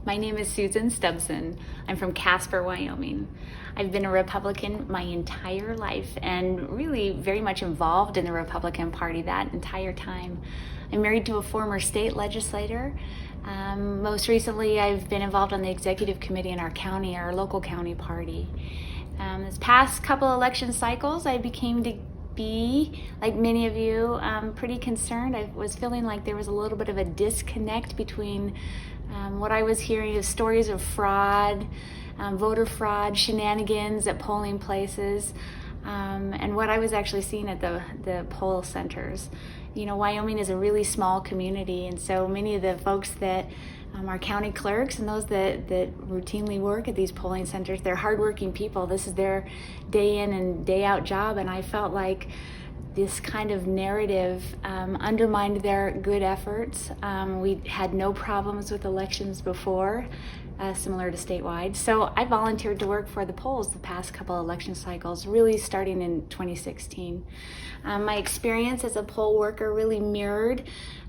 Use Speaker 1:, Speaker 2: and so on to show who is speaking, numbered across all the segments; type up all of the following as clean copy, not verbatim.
Speaker 1: My name is Susan Stubbson. I'm from Casper, Wyoming. I've been a Republican my entire life and really very much involved in the Republican Party that entire time. I'm married to a former state legislator. Most recently, I've been involved on the executive committee in our county, our local county party. This past couple election cycles, I became to be, like many of you, pretty concerned. I was feeling like there was a little bit of a disconnect between what I was hearing is stories of fraud, voter fraud, shenanigans at polling places, and what I was actually seeing at the poll centers. You know, Wyoming is a really small community, and so many of the folks that are county clerks and those that routinely work at these polling centers, they're hardworking people. This is their day in and day out job, and I felt like this kind of narrative undermined their good efforts. We had no problems with elections before, similar to statewide. So I volunteered to work for the polls the past couple election cycles, really starting in 2016. My experience as a poll worker really mirrored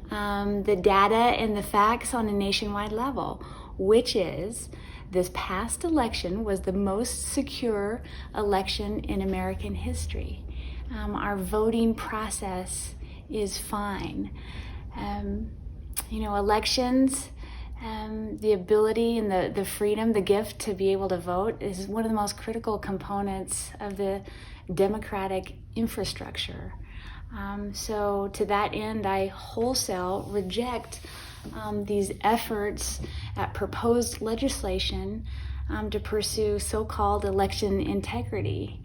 Speaker 1: the data and the facts on a nationwide level, which is this past election was the most secure election in American history. Our voting process is fine. Elections, the ability and the freedom, the gift to be able to vote is one of the most critical components of the democratic infrastructure. So to that end, I wholesale reject these efforts at proposed legislation to pursue so-called election integrity.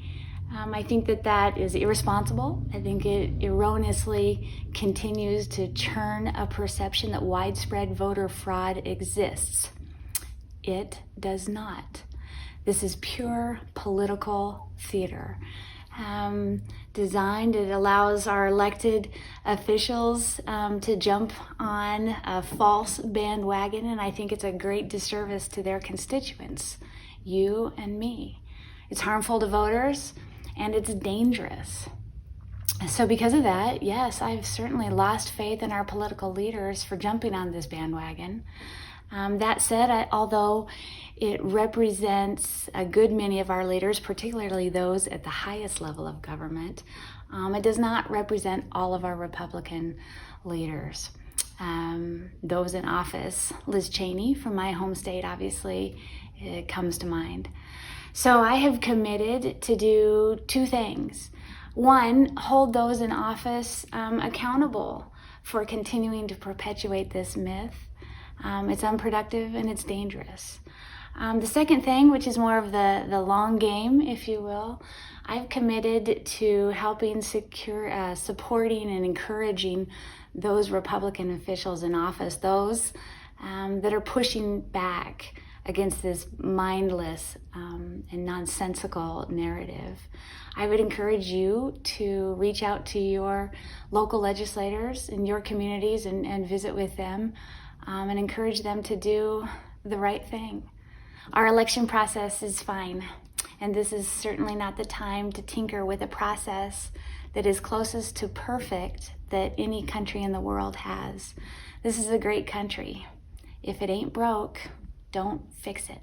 Speaker 1: I think that is irresponsible. I think it erroneously continues to churn a perception that widespread voter fraud exists. It does not. This is pure political theater. Designed, it allows our elected officials to jump on a false bandwagon, and I think it's a great disservice to their constituents, you and me. It's harmful to voters, and it's dangerous. So because of that, yes, I've certainly lost faith in our political leaders for jumping on this bandwagon. That said, although it represents a good many of our leaders, particularly those at the highest level of government, it does not represent all of our Republican leaders. Those in office, Liz Cheney from my home state, obviously, it comes to mind. So I have committed to do two things. One, hold those in office accountable for continuing to perpetuate this myth. It's unproductive and it's dangerous. The second thing, which is more of the long game, if you will, I've committed to helping supporting and encouraging those Republican officials in office, those that are pushing back against this mindless and nonsensical narrative. I would encourage you to reach out to your local legislators in your communities and visit with them and encourage them to do the right thing. Our election process is fine, and this is certainly not the time to tinker with a process that is closest to perfect that any country in the world has. This is a great country. If it ain't broke, don't fix it.